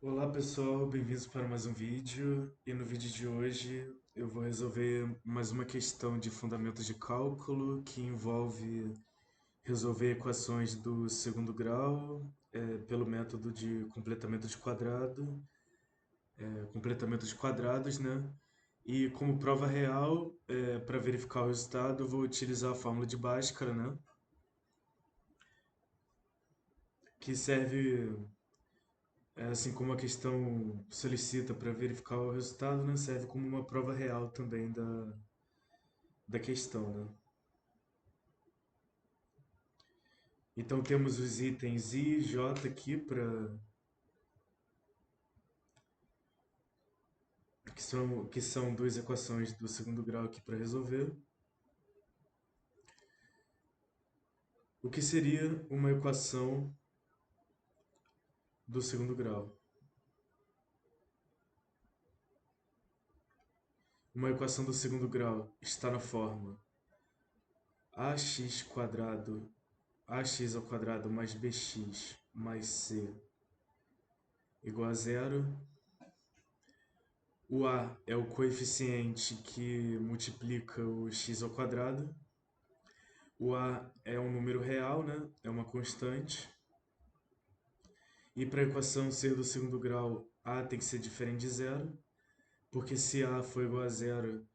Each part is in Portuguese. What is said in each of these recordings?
Olá pessoal, bem-vindos para mais um vídeo. E no vídeo de hoje eu vou resolver mais uma questão de fundamentos de cálculo que envolve resolver equações do segundo grau pelo método de completamento de quadrado, completamento de quadrados, né? E como prova real, para verificar o resultado, eu vou utilizar a fórmula de Bhaskara, né? Que serve assim como a questão solicita para verificar o resultado, né, serve como uma prova real também da questão, né? Então temos os itens I e J aqui para que são duas equações do segundo grau aqui para resolver. O que seria uma equação do segundo grau? Uma equação do segundo grau está na forma ax quadrado, ax ao quadrado mais bx mais c igual a zero. O a é o coeficiente que multiplica o x ao quadrado. O a é um número real, né? É uma constante. E para a equação ser do segundo grau, a tem que ser diferente de zero, porque se a for igual a zero,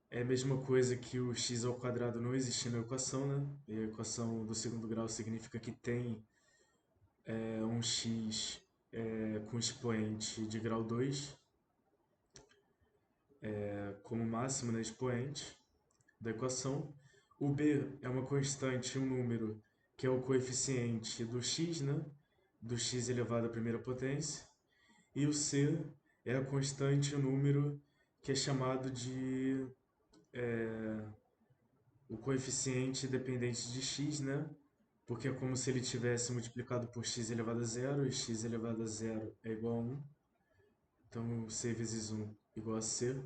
é a mesma coisa que o x ao quadrado não existir na equação, né? E a equação do segundo grau significa que tem um x com expoente de grau 2 como máximo, né, expoente da equação. O b é uma constante, um número, que é o coeficiente do x, né? Do x elevado à primeira potência. E o c é a constante, o número, que é chamado de o coeficiente dependente de x, né? Porque é como se ele tivesse multiplicado por x elevado a zero, e x elevado a zero é igual a 1. Então, c vezes 1 igual a c.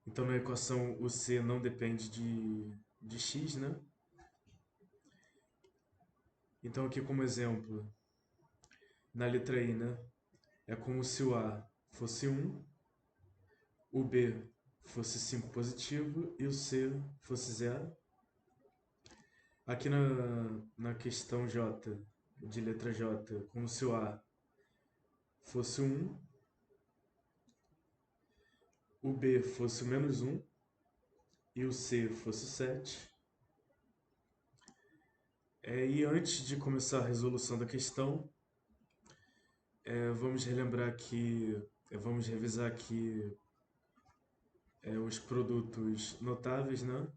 Então, na equação, o c não depende de x, né? Então, aqui como exemplo, na letra I, né? É como se o A fosse 1, o B fosse 5 positivo e o C fosse zero. Aqui na questão J, de letra J, como se o A fosse 1, o B fosse menos 1 e o C fosse 7. E antes de começar a resolução da questão, vamos relembrar aqui, vamos revisar aqui os produtos notáveis, né?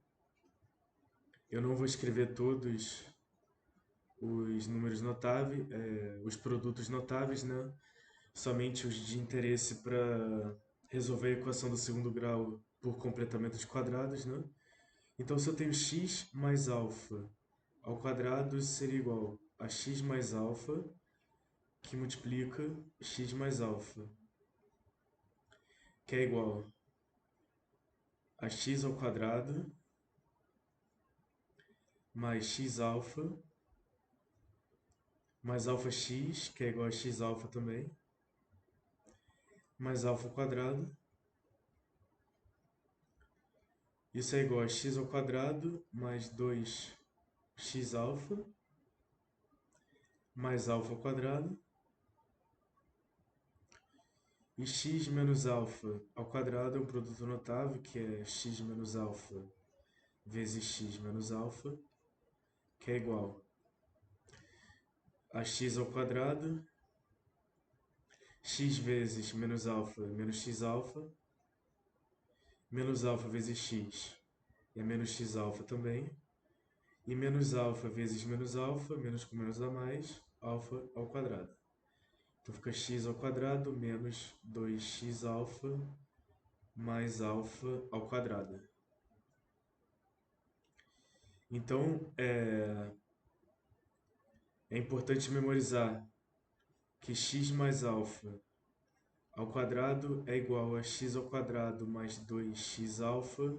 Eu não vou escrever todos os números notáveis, os produtos notáveis, né? Somente os de interesse para resolver a equação do segundo grau por completamento de quadrados, né? Então, se eu tenho x mais alfa ao quadrado, isso seria igual a x mais alfa, que multiplica x mais alfa, que é igual a x ao quadrado mais x alfa mais alfa x, que é igual a x alfa também, mais alfa ao quadrado. Isso é igual a x ao quadrado mais 2x alfa mais alfa ao quadrado. E x menos alfa ao quadrado é um produto notável, que é x menos alfa vezes x menos alfa, que é igual a x ao quadrado, x vezes menos x alfa, menos alfa vezes x é menos x alfa também, e menos alfa vezes menos com menos dá mais, alfa ao quadrado. Então fica x ao quadrado menos 2x alfa mais alfa ao quadrado. Então, é importante memorizar que x mais alfa ao quadrado é igual a x ao quadrado mais 2x alfa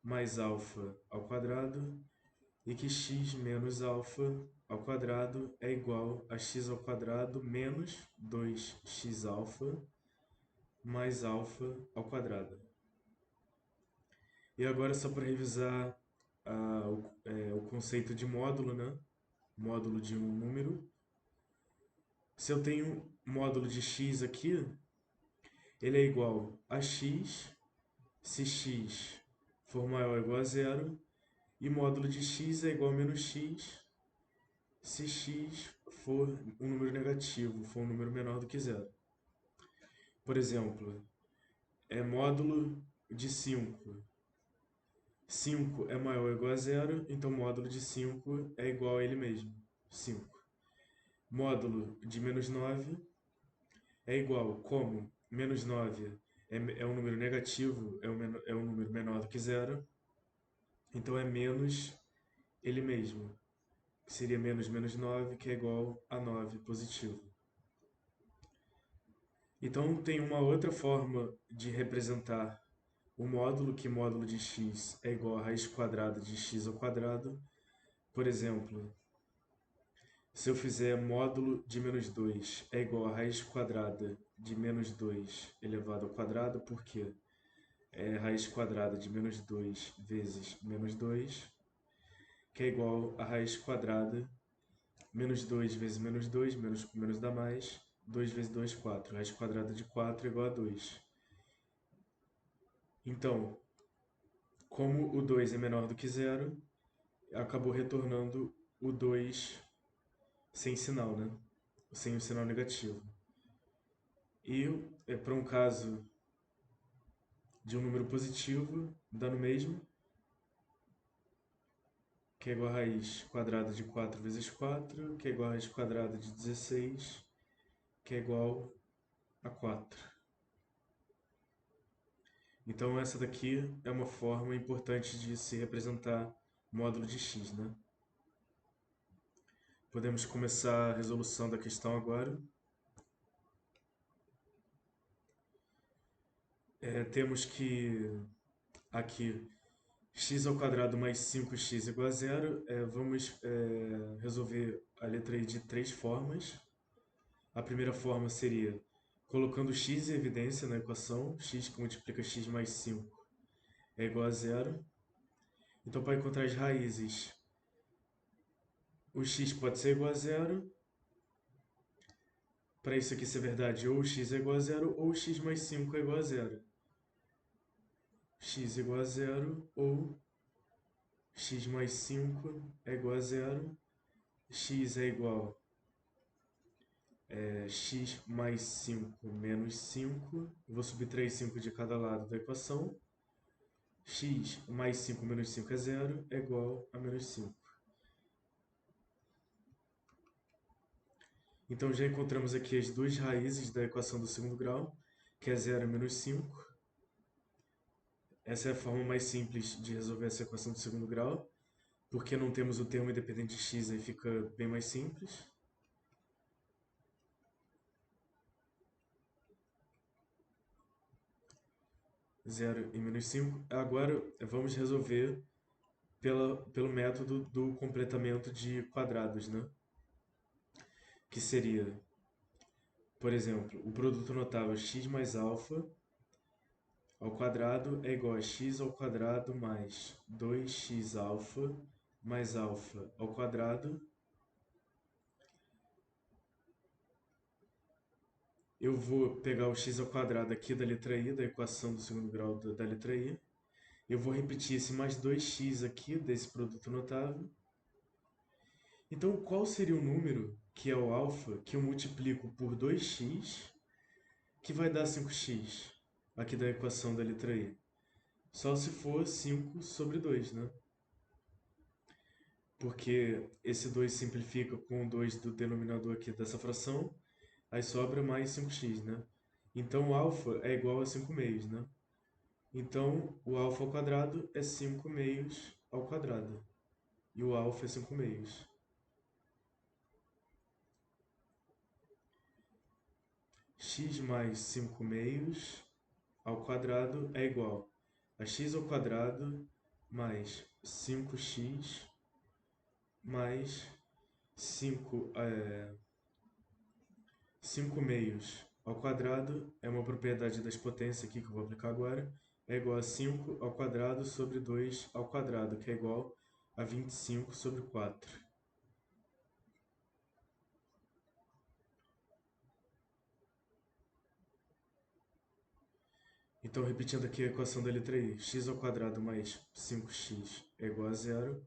mais alfa ao quadrado e que x menos alfa ao quadrado é igual a x ao quadrado menos 2x alfa mais alfa ao quadrado. E agora, só para revisar o conceito de módulo, né? Módulo de um número. Se eu tenho módulo de x aqui, ele é igual a x se x for maior ou igual a zero, e módulo de x é igual a menos x se x for um número negativo, for um número menor do que zero. Por exemplo, é módulo de 5. 5 é maior ou igual a zero, então módulo de 5 é igual a ele mesmo, 5. Módulo de menos 9 é igual, como menos 9 é um número negativo, é um número menor do que zero, então é menos ele mesmo, que seria menos menos 9, que é igual a 9 positivo. Então tem uma outra forma de representar o módulo, que módulo de x é igual a raiz quadrada de x ao quadrado. Por exemplo, se eu fizer módulo de menos 2 é igual a raiz quadrada de menos 2 elevado ao quadrado, porque é raiz quadrada de menos 2 vezes menos 2, que é igual a raiz quadrada menos 2 vezes menos 2, menos com menos dá mais, 2 vezes 2, 4. Raiz quadrada de 4 é igual a 2. Então, como o 2 é menor do que zero, acabou retornando o 2 sem sinal, né? Sem o sinal negativo. E para um caso de um número positivo, dá no mesmo, que é igual a raiz quadrada de 4 vezes 4, que é igual a raiz quadrada de 16, que é igual a 4. Então essa daqui é uma forma importante de se representar módulo de x, né? Podemos começar a resolução da questão agora. Temos que aqui x ao quadrado mais 5x igual a zero. Vamos resolver a letra I de três formas. A primeira forma seria colocando x em evidência na equação. X que multiplica x mais 5 é igual a zero. Então, para encontrar as raízes, o x pode ser igual a zero. Para isso aqui ser verdade, ou x é igual a zero, ou x mais 5 é igual a zero. X igual a zero, ou x mais 5 é igual a zero. X é igual a x mais 5 menos 5. Vou subtrair 5 de cada lado da equação. X mais 5 menos 5 é zero, é igual a menos 5. Então já encontramos aqui as duas raízes da equação do segundo grau, que é 0 e menos 5. Essa é a forma mais simples de resolver essa equação do segundo grau, porque não temos o termo independente de x, aí fica bem mais simples. Zero e menos 5. Agora vamos resolver pelo método do completamento de quadrados, né? Que seria, por exemplo, o produto notável x mais alfa ao quadrado é igual a x ao quadrado mais 2x alfa mais alfa ao quadrado. Eu vou pegar o x ao quadrado aqui da letra I, da equação do segundo grau da letra I. Eu vou repetir esse mais 2x aqui desse produto notável. Então, qual seria o número, que é o alfa, que eu multiplico por 2x, que vai dar 5x, aqui da equação da letra I? Só se for 5 sobre 2, né? Porque esse 2 simplifica com o 2 do denominador aqui dessa fração, aí sobra mais 5x, né? Então, o alfa é igual a 5 meios, né? Então, o alfa ao quadrado é 5 meios ao quadrado. E o alfa é 5 meios. X mais 5 meios ao quadrado é igual a x ao quadrado mais 5x mais 5 meios ao quadrado é uma propriedade das potências aqui que eu vou aplicar agora. É igual a 5 ao quadrado sobre 2 ao quadrado, que é igual a 25 sobre 4. Então, repetindo aqui a equação da letra I, x ao quadrado mais 5x é igual a zero.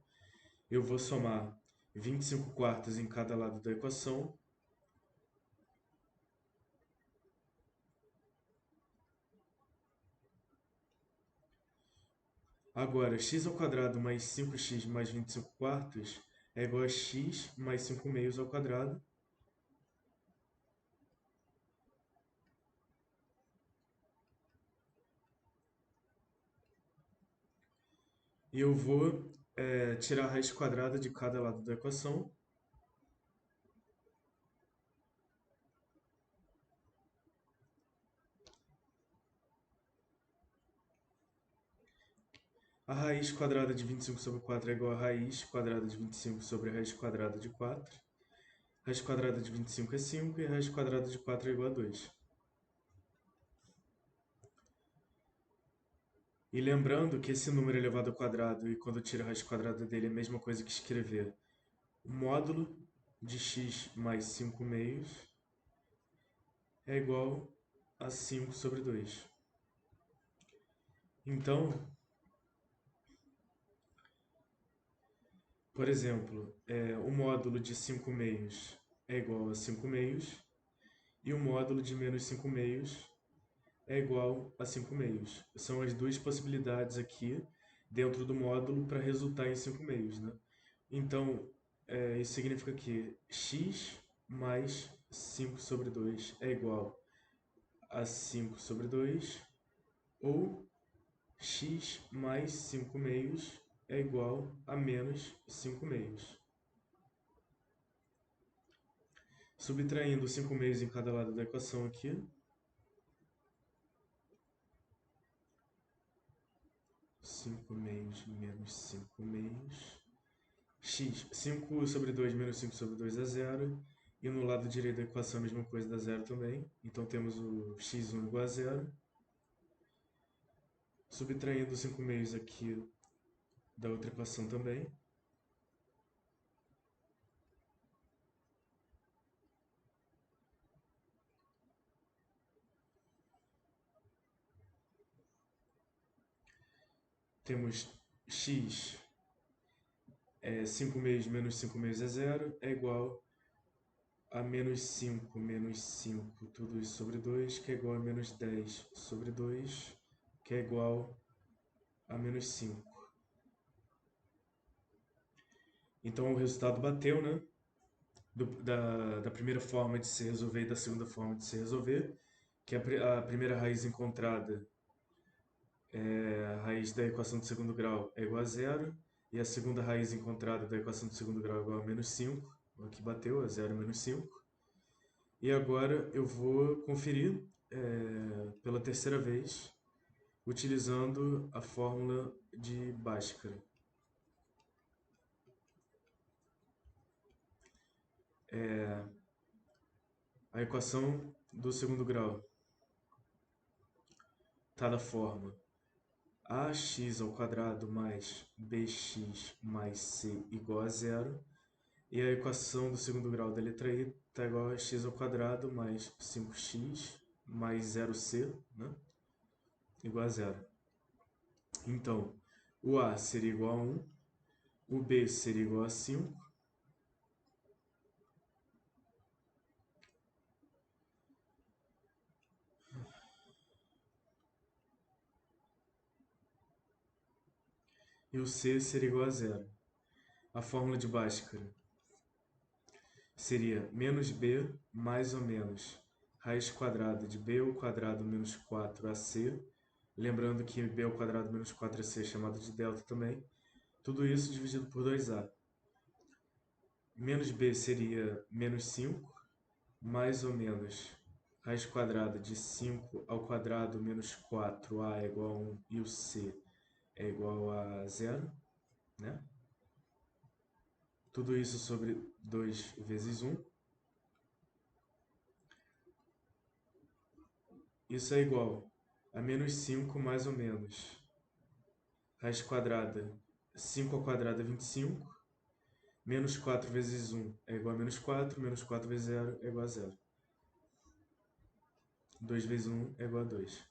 Eu vou somar 25 quartos em cada lado da equação. Agora, x ao quadrado mais 5x mais 25 quartos é igual a x mais 5 meios ao quadrado. E eu vou tirar a raiz quadrada de cada lado da equação. A raiz quadrada de 25 sobre 4 é igual a raiz quadrada de 25 sobre a raiz quadrada de 4. Raiz quadrada de 25 é 5 e a raiz quadrada de 4 é igual a 2. E lembrando que esse número elevado ao quadrado, e quando eu tiro a raiz quadrada dele, é a mesma coisa que escrever o módulo de x mais 5 meios é igual a 5 sobre 2. Então, por exemplo, o módulo de 5 meios é igual a 5 meios e o módulo de menos 5 meios é igual a 5 meios. São as duas possibilidades aqui dentro do módulo para resultar em 5 meios, né? Então, isso significa que x mais 5 sobre 2 é igual a 5 sobre 2 ou x mais 5 meios é igual a menos 5 meios. Subtraindo 5 meios em cada lado da equação aqui, 5 meios menos 5 meios, x, 5 sobre 2 menos 5 sobre 2 é zero, e no lado direito da equação a mesma coisa dá zero também, então temos o x1 igual a zero. Subtraindo 5 meios aqui da outra equação também, temos x, 5 meios menos 5 meios é zero, é igual a menos 5, tudo isso sobre 2, que é igual a menos 10 sobre 2, que é igual a menos 5. Então o resultado bateu, né? Da primeira forma de se resolver e da segunda forma de se resolver, que a primeira raiz encontrada, a raiz da equação do segundo grau é igual a zero, e a segunda raiz encontrada da equação do segundo grau é igual a menos 5, aqui bateu, é 0 menos 5. E agora eu vou conferir pela terceira vez, utilizando a fórmula de Bhaskara. A equação do segundo grau está da forma ax ao quadrado mais bx mais c igual a zero. E a equação do segundo grau da letra I está igual a x ao quadrado mais 5x mais 0c, né? Igual a zero. Então, o a seria igual a 1, o b seria igual a 5, e o c seria igual a zero. A fórmula de Bhaskara seria menos b mais ou menos raiz quadrada de b ao quadrado menos 4ac, lembrando que b ao quadrado menos 4ac é chamado de delta também, tudo isso dividido por 2a. Menos b seria menos 5, mais ou menos raiz quadrada de 5 ao quadrado menos 4a é igual a 1 e o c é igual a zero, né? Tudo isso sobre 2 vezes 1. Isso é igual a menos 5 mais ou menos raiz quadrada. 5 ao quadrado é 25. Menos 4 vezes 1 é igual a menos 4. Menos 4 vezes 0 é igual a 0. 2 vezes 1 é igual a 2.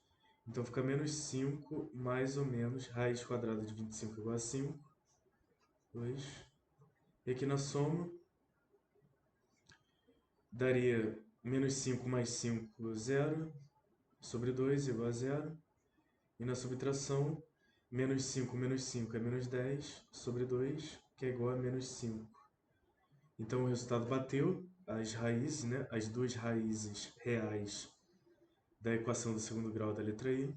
Então fica menos 5 mais ou menos raiz quadrada de 25 é igual a 5. 2. E aqui na soma daria menos 5 mais 5, 0. Sobre 2 igual a 0. E na subtração, menos 5 menos 5 é menos 10 sobre 2, que é igual a menos 5. Então o resultado bateu as raízes, né? As duas raízes reais da equação do segundo grau da letra I.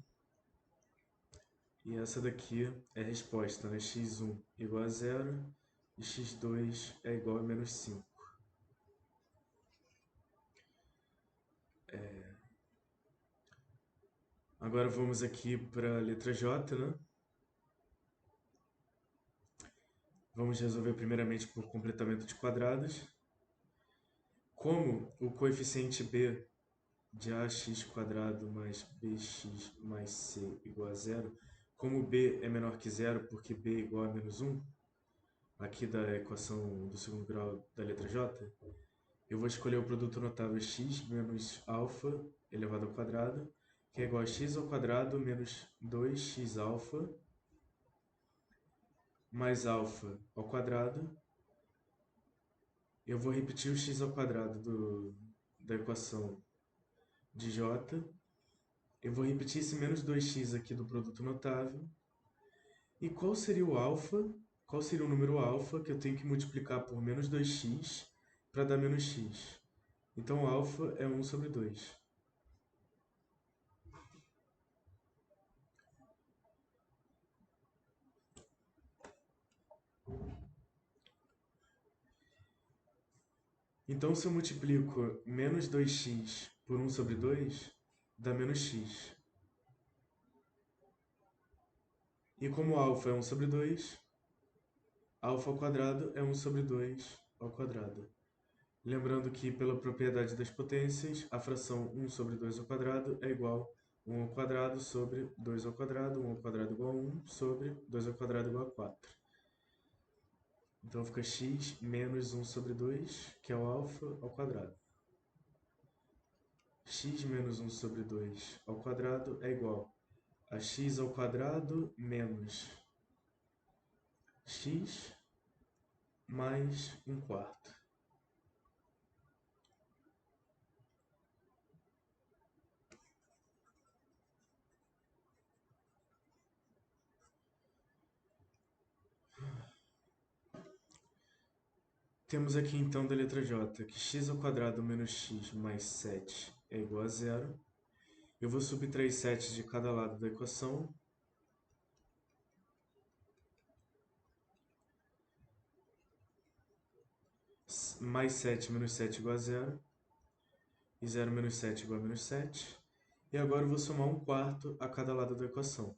E essa daqui é a resposta, né? x1 igual a 0 e x2 é igual a menos 5. Agora vamos aqui para a letra J, né? Vamos resolver primeiramente por completamento de quadrados. Como o coeficiente b de ax quadrado mais bx mais c igual a 0, como b é menor que 0 porque b é igual a menos 1, aqui da equação do segundo grau da letra J, eu vou escolher o produto notável x menos alfa elevado ao quadrado, que é igual a x ao quadrado menos 2x alfa mais alfa ao quadrado. Eu vou repetir o x ao quadrado da equação de J. Eu vou repetir esse menos 2x aqui do produto notável. E qual seria o alfa? Qual seria o número alfa que eu tenho que multiplicar por menos 2x para dar menos x? Então, alfa é 1 sobre 2. Então, se eu multiplico menos 2x por 1 sobre 2, dá menos x. E como alfa é 1 sobre 2, alfa ao quadrado é 1 sobre 2 ao quadrado. Lembrando que, pela propriedade das potências, a fração 1 sobre 2 ao quadrado é igual a 1 ao quadrado sobre 2 ao quadrado. 1 ao quadrado igual a 1 sobre 2 ao quadrado igual a 4. Então fica x menos 1 sobre 2, que é o alfa, ao quadrado. X menos 1 sobre 2 ao quadrado é igual a x ao quadrado menos x mais 1/4. Temos aqui então da letra J que x ao quadrado menos x mais 7 é igual a 0. Eu vou subtrair 7 de cada lado da equação. Mais 7 menos 7 igual a 0. E 0 menos 7 igual a menos 7. E agora eu vou somar 1/4 a cada lado da equação.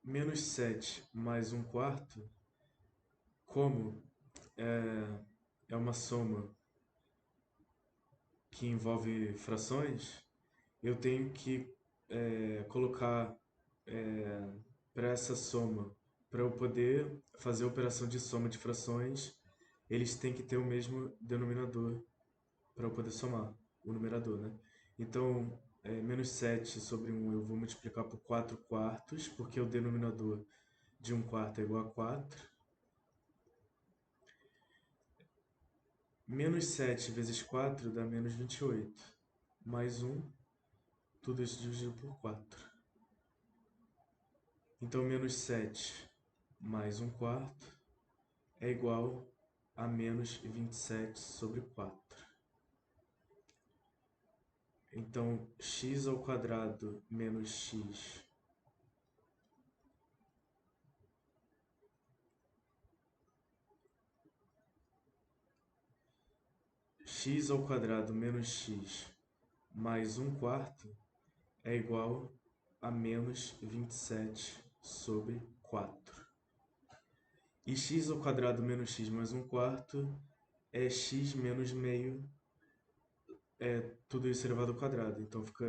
Menos 7 mais 1/4, como é uma soma que envolve frações, eu tenho que colocar para essa soma, para eu poder fazer a operação de soma de frações, eles têm que ter o mesmo denominador para eu poder somar o numerador, né? Então, menos 7 sobre 1 eu vou multiplicar por 4/4, porque o denominador de 1/4 é igual a 4. Menos 7 vezes 4 dá menos 28. Mais 1, tudo isso dividido por 4. Então, menos 7 mais 1/4 é igual a menos 27 sobre 4. Então, x ao quadrado menos x ao quadrado menos x mais 1/4 é igual a menos 27 sobre 4. E x ao quadrado menos x mais 1/4 é x menos meio, tudo isso elevado ao quadrado. Então fica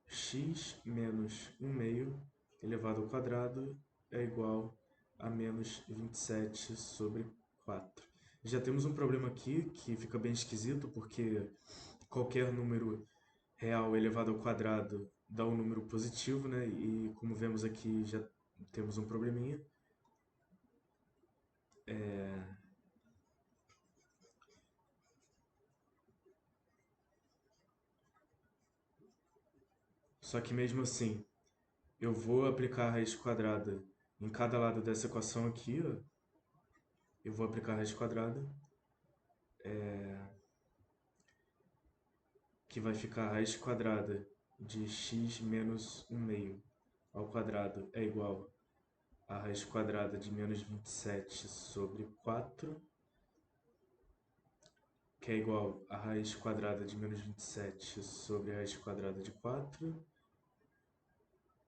x menos 1 meio elevado ao quadrado é igual a menos 27 sobre 4. Já temos um problema aqui que fica bem esquisito, porque qualquer número real elevado ao quadrado dá um número positivo, né? E como vemos aqui, já temos um probleminha. Só que mesmo assim, eu vou aplicar a raiz quadrada em cada lado dessa equação aqui, ó. Eu vou aplicar a raiz quadrada, que vai ficar a raiz quadrada de x menos 1 meio ao quadrado é igual a raiz quadrada de menos 27 sobre 4, que é igual a raiz quadrada de menos 27 sobre a raiz quadrada de 4.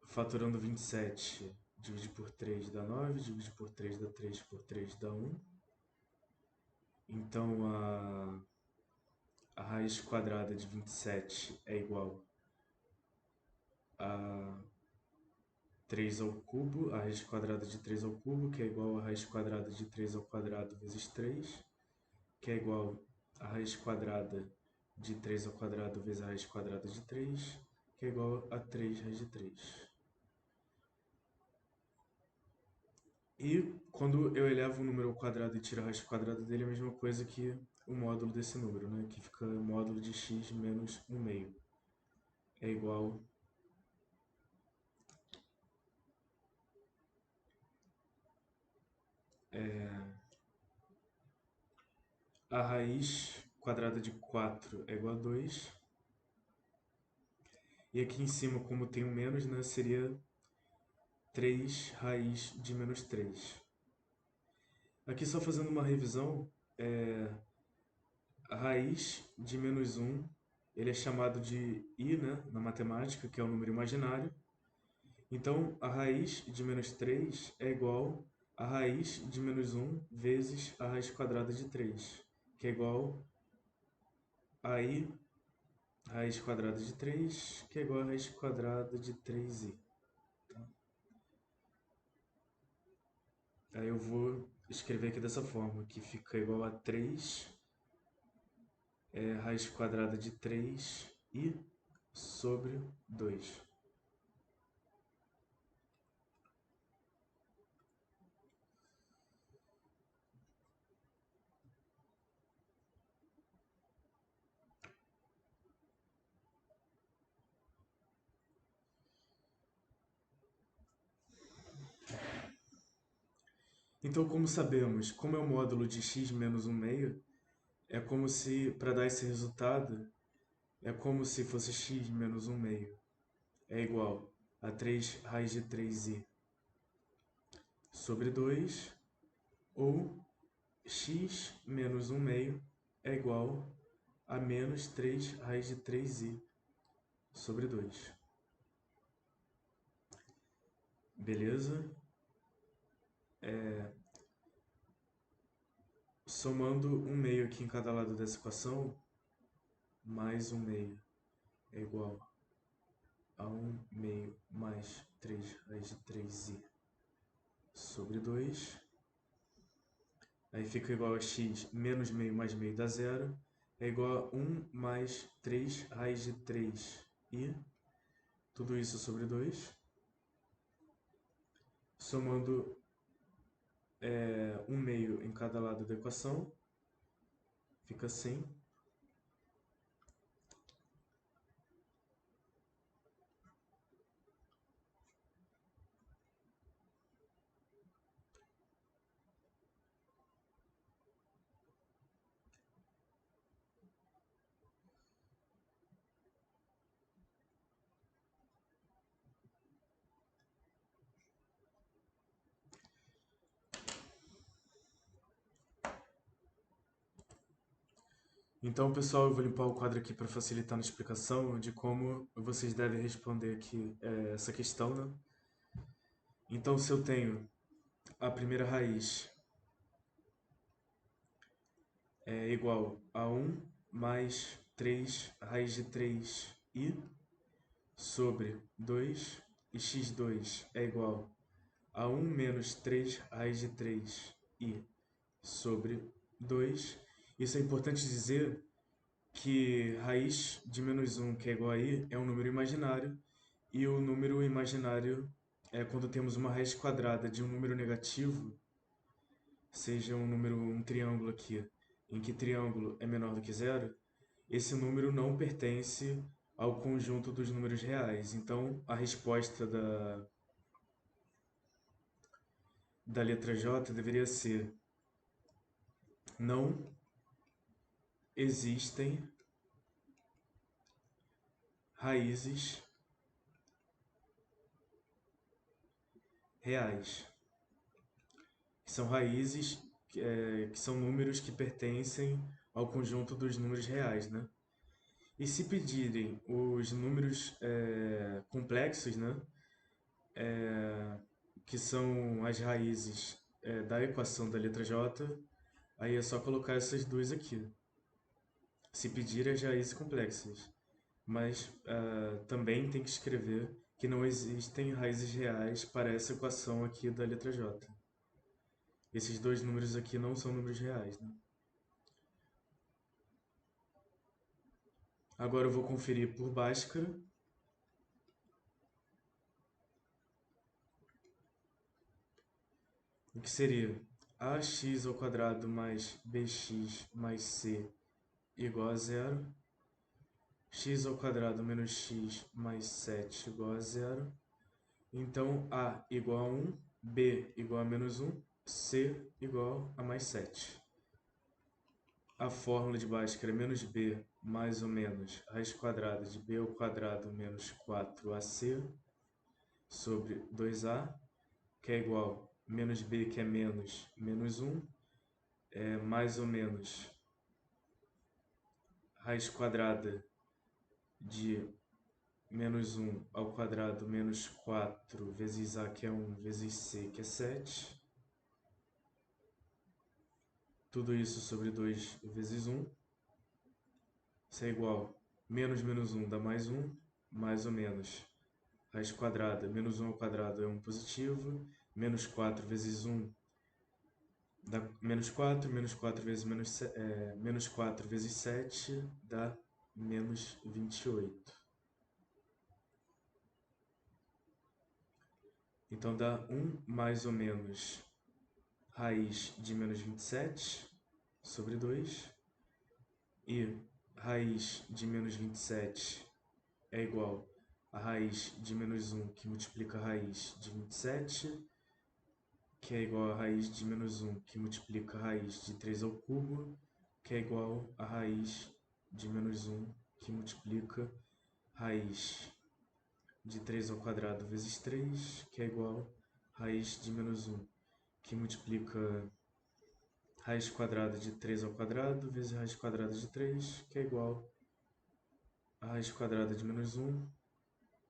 Fatorando 27, divide por 3 dá 9, divide por 3 dá 3, por 3 dá 1. Então, a raiz quadrada de 27 é igual a 3 ao cubo, a raiz quadrada de 3 ao cubo, que é igual a raiz quadrada de 3 ao quadrado vezes 3, que é igual a raiz quadrada de 3 ao quadrado vezes a raiz quadrada de 3, que é igual a 3 raiz de 3. E quando eu elevo um número ao quadrado e tiro a raiz quadrada dele, é a mesma coisa que o módulo desse número, né? Que fica o módulo de x menos 1 meio. É igual a raiz quadrada de 4 é igual a 2. E aqui em cima, como tem um menos, né? Seria 3 raiz de menos 3. Aqui só fazendo uma revisão, a raiz de menos 1, ele é chamado de i, né? Na matemática, que é um número imaginário. Então, a raiz de menos 3 é igual a raiz de menos 1 vezes a raiz quadrada de 3, que é igual a i raiz quadrada de 3, que é igual a raiz quadrada de 3i. Aí eu vou escrever aqui dessa forma, que fica igual a 3 raiz quadrada de 3i sobre 2. Então, como sabemos, como é o módulo de x menos 1 meio, é como se, para dar esse resultado, é como se fosse x menos 1 meio é igual a 3 raiz de 3i sobre 2, ou x menos 1 meio é igual a menos 3 raiz de 3i sobre 2. Beleza? Somando 1 meio aqui em cada lado dessa equação, mais 1 meio é igual a 1 meio mais 3 raiz de 3i sobre 2. Aí fica igual a x menos meio mais meio dá zero. É igual a 1 mais 3 raiz de 3i. Tudo isso sobre 2. Somando 1 meio em cada lado da equação. Fica assim. Então, pessoal, eu vou limpar o quadro aqui para facilitar na explicação de como vocês devem responder aqui essa questão, né? Então, se eu tenho a primeira raiz é igual a 1 mais 3 raiz de 3i sobre 2 e x2 é igual a 1 menos 3 raiz de 3i sobre 2. Isso é importante dizer que raiz de menos 1, que é igual a i, é um número imaginário, e o número imaginário é quando temos uma raiz quadrada de um número negativo, seja um triângulo aqui, em que triângulo é menor do que zero, esse número não pertence ao conjunto dos números reais. Então, a resposta da letra J deveria ser: não existem raízes reais. Que são raízes, que são números que pertencem ao conjunto dos números reais, né? E se pedirem os números complexos, né? Que são as raízes da equação da letra J, aí é só colocar essas duas aqui. Se pedirem as raízes complexas. Mas também tem que escrever que não existem raízes reais para essa equação aqui da letra J. Esses dois números aqui não são números reais, né? Agora eu vou conferir por Bhaskara. O que seria ax ao quadrado mais bx mais c igual a zero. X ao quadrado menos x mais 7 igual a zero. Então a igual a 1, b igual a menos 1, c igual a mais 7. A fórmula de Bhaskara é menos b mais ou menos raiz quadrada de b ao quadrado menos 4ac sobre 2a, que é igual a menos b, que é menos 1, é mais ou menos raiz quadrada de menos 1 ao quadrado menos 4 vezes a, que é 1, vezes c, que é 7. Tudo isso sobre 2 vezes 1. Isso é igual a menos 1 dá mais ou menos raiz quadrada, menos 1 ao quadrado é 1 positivo, menos 4 vezes 1 dá menos 4 vezes menos 4 vezes 7 dá menos 28. Então dá 1 mais ou menos raiz de menos 27 sobre 2. E raiz de menos 27 é igual a raiz de menos 1, que multiplica a raiz de 27, que é igual a raiz de menos 1, que multiplica a raiz de 3 ao cubo, que é igual a raiz de menos 1, que multiplica raiz de 3 ao quadrado vezes 3, que é igual a raiz de menos 1, que multiplica raiz quadrada de 3 ao quadrado vezes raiz quadrada de 3, que é igual a raiz quadrada de menos 1,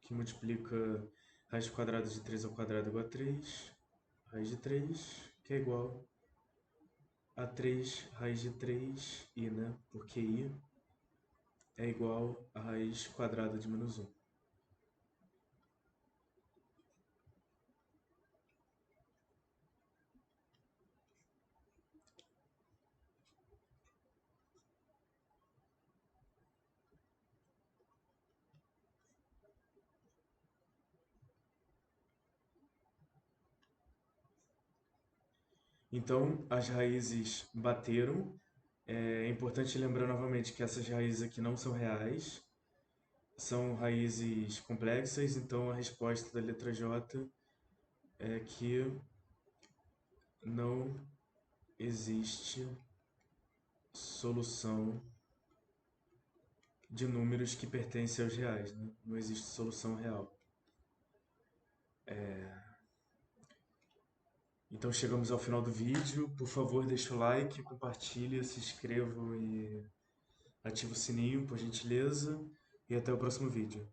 que multiplica raiz quadrada de 3 ao quadrado igual a 3, raiz de 3, que é igual a 3 raiz de 3i, né? Porque i é igual a raiz quadrada de menos 1. Então, as raízes bateram. É importante lembrar novamente que essas raízes aqui não são reais, são raízes complexas, então a resposta da letra J é que não existe solução de números que pertencem aos reais, né? Não existe solução real. Então chegamos ao final do vídeo. Por favor, deixa o like, compartilha, se inscrevam e ativa o sininho, por gentileza, e até o próximo vídeo.